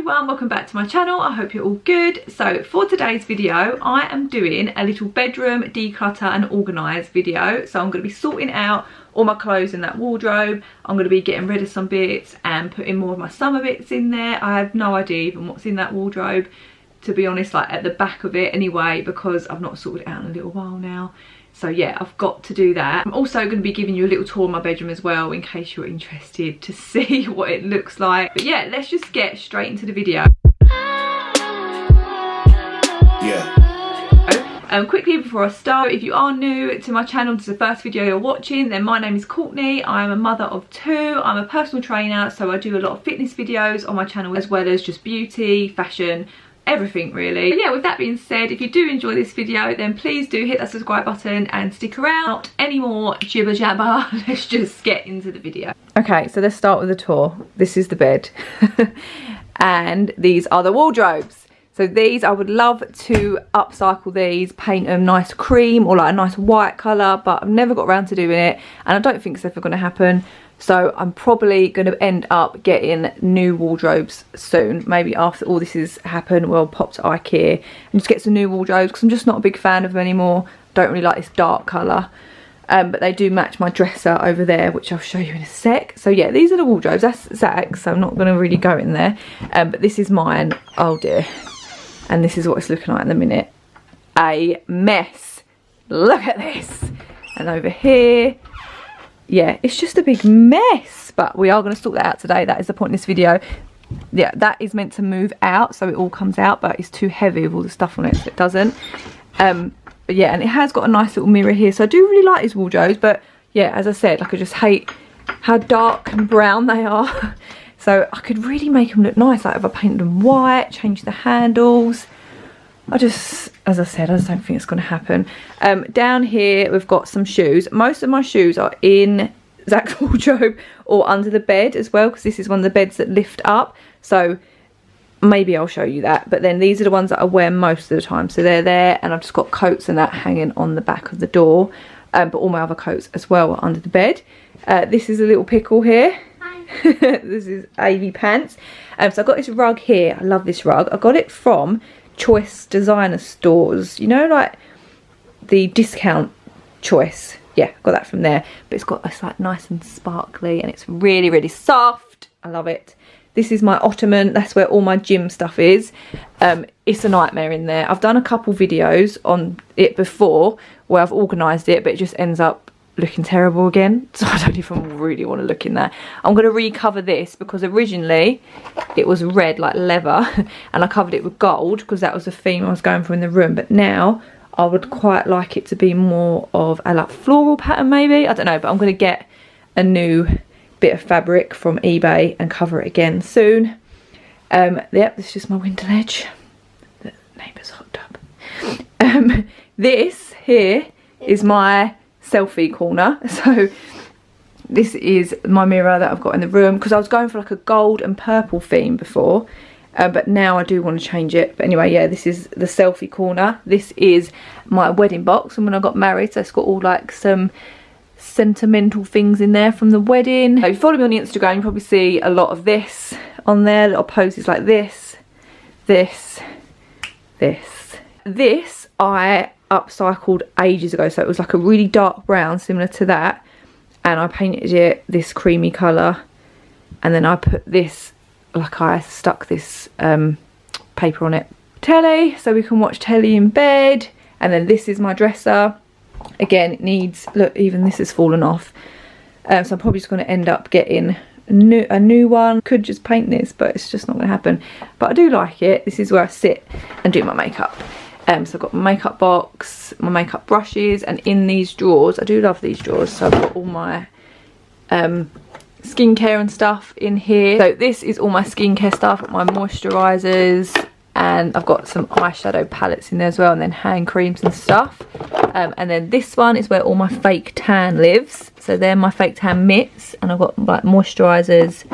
everyone, welcome back to my channel. I hope you're all good. So for today's video I am doing a little bedroom declutter and organise video. So I'm going to be sorting out all my clothes in that wardrobe. I'm going to be getting rid of some bits and putting more of my summer bits in there. I have no idea even what's in that wardrobe, to be honest, like at the back of it anyway, because I've not sorted it out in a little while now. So yeah, I've got to do that. I'm also going to be giving you a little tour of my bedroom as well, in case you're interested to see what it looks like. But yeah, let's just get straight into the video. Quickly before I start, if you are new to my channel, this is the first video you're watching, then my name is Courtney. I'm a mother of 2. I'm a personal trainer, so I do a lot of fitness videos on my channel, as well as just beauty, fashion, everything really. But yeah, with that being said, if you do enjoy this video, then please do hit that subscribe button and stick around. Not any more jibber jabber, let's just get into the video. Okay, so let's start with the tour. This is the bed and these are the wardrobes. So these, I would love to upcycle these, paint them nice cream or like a nice white colour, but I've never got around to doing it and I don't think it's ever going to happen. So I'm probably going to end up getting new wardrobes soon. Maybe after all this has happened, we'll pop to IKEA and just get some new wardrobes, because I'm just not a big fan of them anymore. Don't really like this dark colour. But they do match my dresser over there, which I'll show you in a sec. So yeah, these are the wardrobes. That's Zach's, so I'm not going to really go in there. But this is mine. Oh dear. And this is what it's looking like in a minute. A mess. Look at this. And over here, yeah, it's just a big mess, but we are going to sort that out today. That is the point in this video. Yeah, that is meant to move out, so it all comes out, but it's too heavy with all the stuff on it, so it doesn't. But yeah, and it has got a nice little mirror here, so I do really like these wardrobes. But yeah, as I said, like, I just hate how dark and brown they are. So I could really make them look nice, like if I painted them white, change the handles. As I said, I just don't think it's going to happen. Down here we've got some shoes. Most of my shoes are in Zach's wardrobe or under the bed as well, because this is one of the beds that lift up. So maybe I'll show you that. But then these are the ones that I wear most of the time. So they're there, and I've just got coats and that hanging on the back of the door. But all my other coats as well are under the bed. This is a little pickle here. This is AV pants. So I've got this rug here. I love this rug. I got it from Choice designer stores, you know, like the discount Choice. Yeah, got that from there. But it's like nice and sparkly, and it's really, really soft. I love it. This is my ottoman. That's where all my gym stuff is. It's a nightmare in there. I've done a couple videos on it before where I've organised it, but it just ends up looking terrible again, so I don't even really want to look in there. I'm going to recover this, because originally it was red like leather and I covered it with gold because that was the theme I was going for in the room. But now I would quite like it to be more of a like floral pattern, maybe, I don't know. But I'm going to get a new bit of fabric from eBay and cover it again soon. Yep, this is just my window ledge. The neighbour's hot tub. This here is my selfie corner. So this is my mirror that I've got in the room, because I was going for like a gold and purple theme before, but now I do want to change it. But anyway, yeah, this is the selfie corner. This is my wedding box from when I got married, so it's got all like some sentimental things in there from the wedding. So if you follow me on Instagram, you probably see a lot of this on there, little poses like this I upcycled ages ago. So it was like a really dark brown similar to that, and I painted it this creamy colour, and then I put this, like I stuck this paper on it. Telly, so we can watch telly in bed. And then this is my dresser. Again, it needs, look, even this has fallen off. So I'm probably just going to end up getting a new one. Could just paint this, but it's just not going to happen. But I do like it. This is where I sit and do my makeup. So I've got my makeup box, my makeup brushes, and in these drawers, I do love these drawers, so I've got all my skincare and stuff in here. So this is all my skincare stuff, my moisturisers, and I've got some eyeshadow palettes in there as well, and then hand creams and stuff. And then this one is where all my fake tan lives. So they're my fake tan mitts, and I've got like moisturisers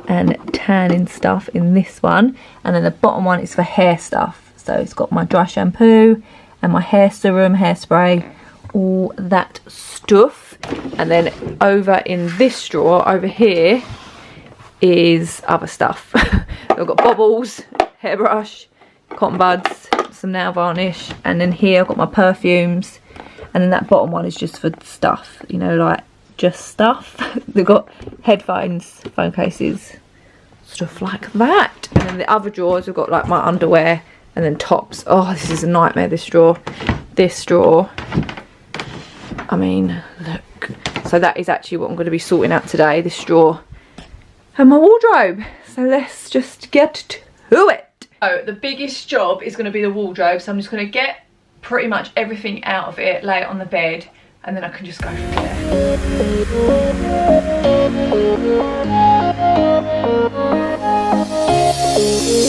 and tanning stuff in this one. And then the bottom one is for hair stuff. So it's got my dry shampoo and my hair serum, hairspray, all that stuff. And then over in this drawer over here is other stuff. I've got bobbles, hairbrush, cotton buds, some nail varnish, and then here I've got my perfumes, and then that bottom one is just for stuff, you know, like just stuff. They've got headphones, phone cases, stuff like that. And then the other drawers have got like my underwear and then tops. Oh, this is a nightmare, this drawer. This drawer, I mean, look. So that is actually what I'm going to be sorting out today, this drawer and my wardrobe. So let's just get to it. So the biggest job is going to be the wardrobe, so I'm just going to get pretty much everything out of it, lay it on the bed, and then I can just go from there.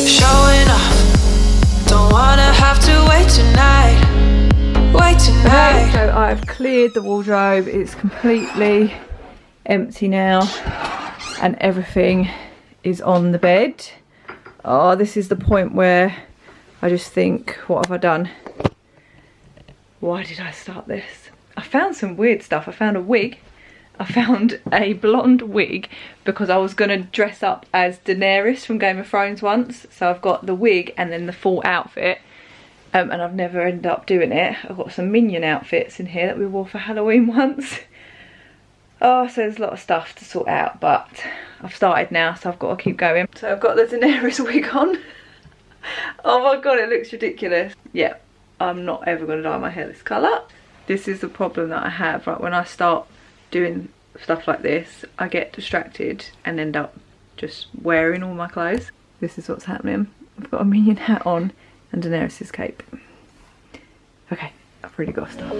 Showing off, don't wanna have to wait tonight. Okay, so I've cleared the wardrobe. It's completely empty now, and everything is on the bed. Oh, this is the point where I just think, what have I done? Why did I start this? I found some weird stuff. I found a wig. I found a blonde wig because I was going to dress up as Daenerys from Game of Thrones once. So I've got the wig and then the full outfit. And I've never ended up doing it. I've got some minion outfits in here that we wore for Halloween once. Oh, so there's a lot of stuff to sort out, but I've started now, so I've got to keep going. So I've got the Daenerys wig on. Oh my god, it looks ridiculous. Yeah, I'm not ever going to dye my hair this colour. This is the problem that I have, right? When I start doing stuff like this, I get distracted and end up just wearing all my clothes. This is what's happening. I've got a minion hat on and Daenerys' cape. Okay, I've really got to start.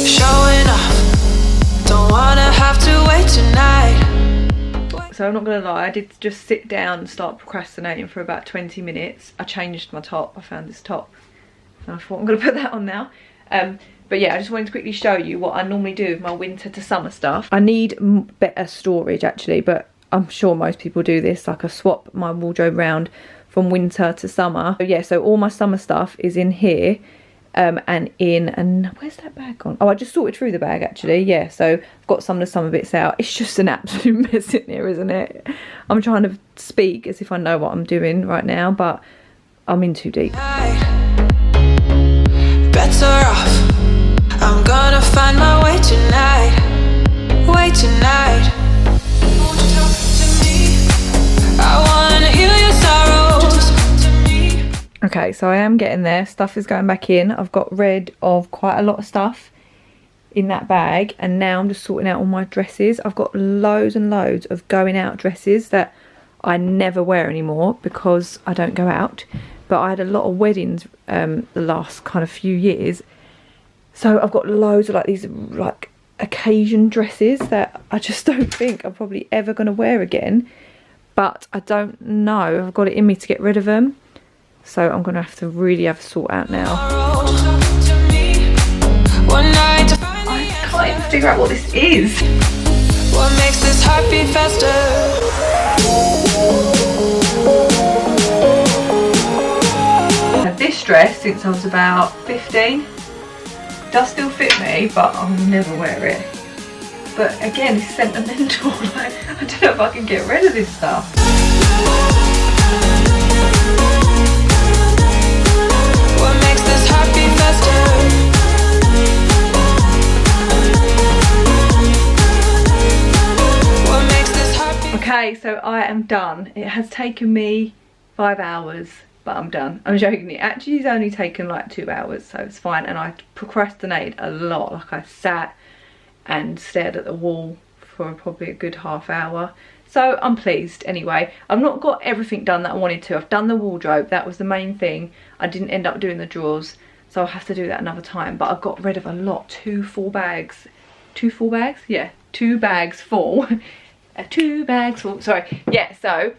Showing off, don't wanna have to wait tonight. So I'm not gonna lie, I did just sit down and start procrastinating for about 20 minutes. I changed my top. I found this top and I thought I'm gonna put that on now. But yeah, I just wanted to quickly show you what I normally do with my winter to summer stuff. I need better storage actually, but I'm sure most people do this. Like I swap my wardrobe round from winter to summer. So yeah, so all my summer stuff is in here, and where's that bag gone? Oh, I just sorted through the bag actually. Yeah, so I've got some of the summer bits out. It's just an absolute mess in here, isn't it? I'm trying to speak as if I know what I'm doing right now, but I'm in too deep. Better off, I'm gonna find my way tonight. Way tonight. Okay, so I am getting there. Stuff is going back in. I've got rid of quite a lot of stuff in that bag, and now I'm just sorting out all my dresses. I've got loads and loads of going out dresses that I never wear anymore because I don't go out, but I had a lot of weddings the last kind of few years, so I've got loads of like these like occasion dresses that I just don't think I'm probably ever going to wear again. But I don't know, I've got it in me to get rid of them. So I'm going to have to really have a sort out now. I can't even figure out what this is. What makes this heart beat faster? I've had this dress since I was about 15. It does still fit me, but I'll never wear it. But again, it's sentimental. Like, I don't know if I can get rid of this stuff. What makes this heart beat faster? What makes this heart beat? Okay, so I am done. It has taken me 5 hours, but I'm done. I'm joking. It actually has only taken like 2 hours, so it's fine. And I procrastinated a lot. Like I sat and stared at the wall for probably a good half hour. So I'm pleased anyway. I've not got everything done that I wanted to. I've done the wardrobe, that was the main thing. I didn't end up doing the drawers, so I'll have to do that another time. But I've got rid of a lot. 2 full bags. 2 full bags? Yeah, 2 bags full. 2 bags full, sorry. Yeah, so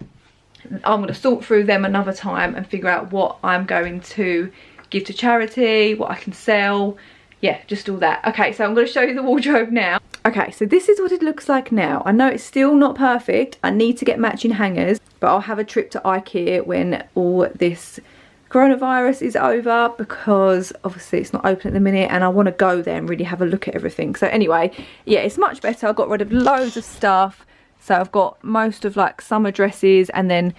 I'm gonna sort through them another time and figure out what I'm going to give to charity, what I can sell. Yeah, just all that. Okay, so I'm going to show you the wardrobe now. Okay, so this is what it looks like now. I know it's still not perfect. I need to get matching hangers, but I'll have a trip to IKEA when all this coronavirus is over, because obviously it's not open at the minute and I want to go there and really have a look at everything. So anyway, yeah, it's much better. I got rid of loads of stuff. So I've got most of like summer dresses, and then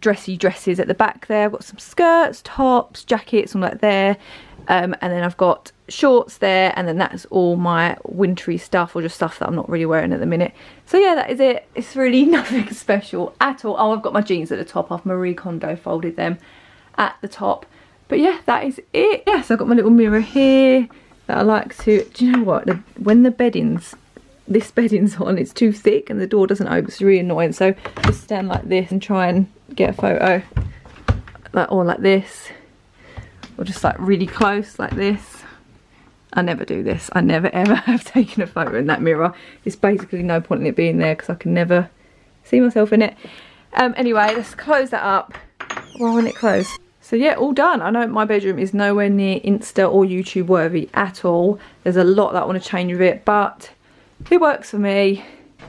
dressy dresses at the back there. I've got some skirts, tops, jackets, all that there. And then I've got shorts there, and then that's all my wintry stuff, or just stuff that I'm not really wearing at the minute. So yeah, that is it. It's really nothing special at all. Oh, I've got my jeans at the top. I've Marie Kondo folded them at the top. But yeah, that is it. Yeah, so I've got my little mirror here that I like to, do you know what, when the this bedding's on, it's too thick and the door doesn't open. It's really annoying. So just stand like this and try and get a photo, or like this, or just like really close like this. I never do this. I never ever have taken a photo in that mirror. It's basically no point in it being there because I can never see myself in it. Anyway, let's close that up. Well, when it closed. So yeah, all done. I know my bedroom is nowhere near Insta or YouTube worthy at all. There's a lot that I want to change with it, but it works for me.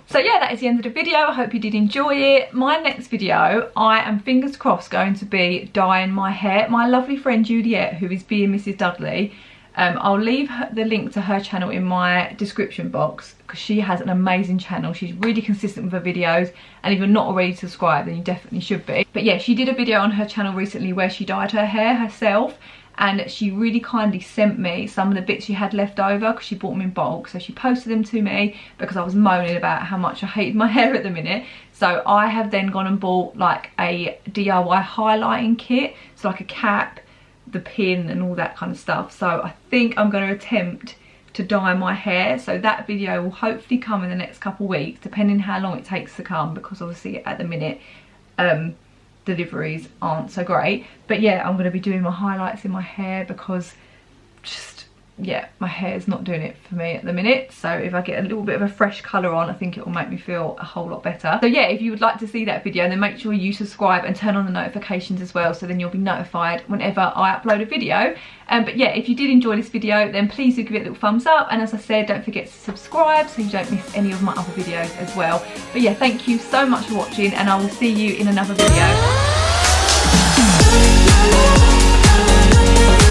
So yeah, that is the end of the video. I hope you did enjoy it. My next video, I am fingers crossed going to be dyeing my hair. My lovely friend Juliet, who is being Mrs. Dudley, I'll leave the link to her channel in my description box, because she has an amazing channel. She's really consistent with her videos, and if you're not already subscribed, then you definitely should be. But yeah, she did a video on her channel recently where she dyed her hair herself, and she really kindly sent me some of the bits she had left over, because she bought them in bulk. So she posted them to me because I was moaning about how much I hated my hair at the minute. So I have then gone and bought like a DIY highlighting kit, so like a cap, the pin and all that kind of stuff. So I think I'm going to attempt to dye my hair. So that video will hopefully come in the next couple of weeks, depending how long it takes to come, because obviously at the minute deliveries aren't so great. But yeah, I'm going to be doing my highlights in my hair, because just, yeah, my hair is not doing it for me at the minute. So if I get a little bit of a fresh colour on, I think it will make me feel a whole lot better. So yeah, if you would like to see that video, then make sure you subscribe and turn on the notifications as well, so then you'll be notified whenever I upload a video. But yeah, if you did enjoy this video, then please do give it a little thumbs up, and as I said, don't forget to subscribe so you don't miss any of my other videos as well. But yeah, thank you so much for watching, and I will see you in another video.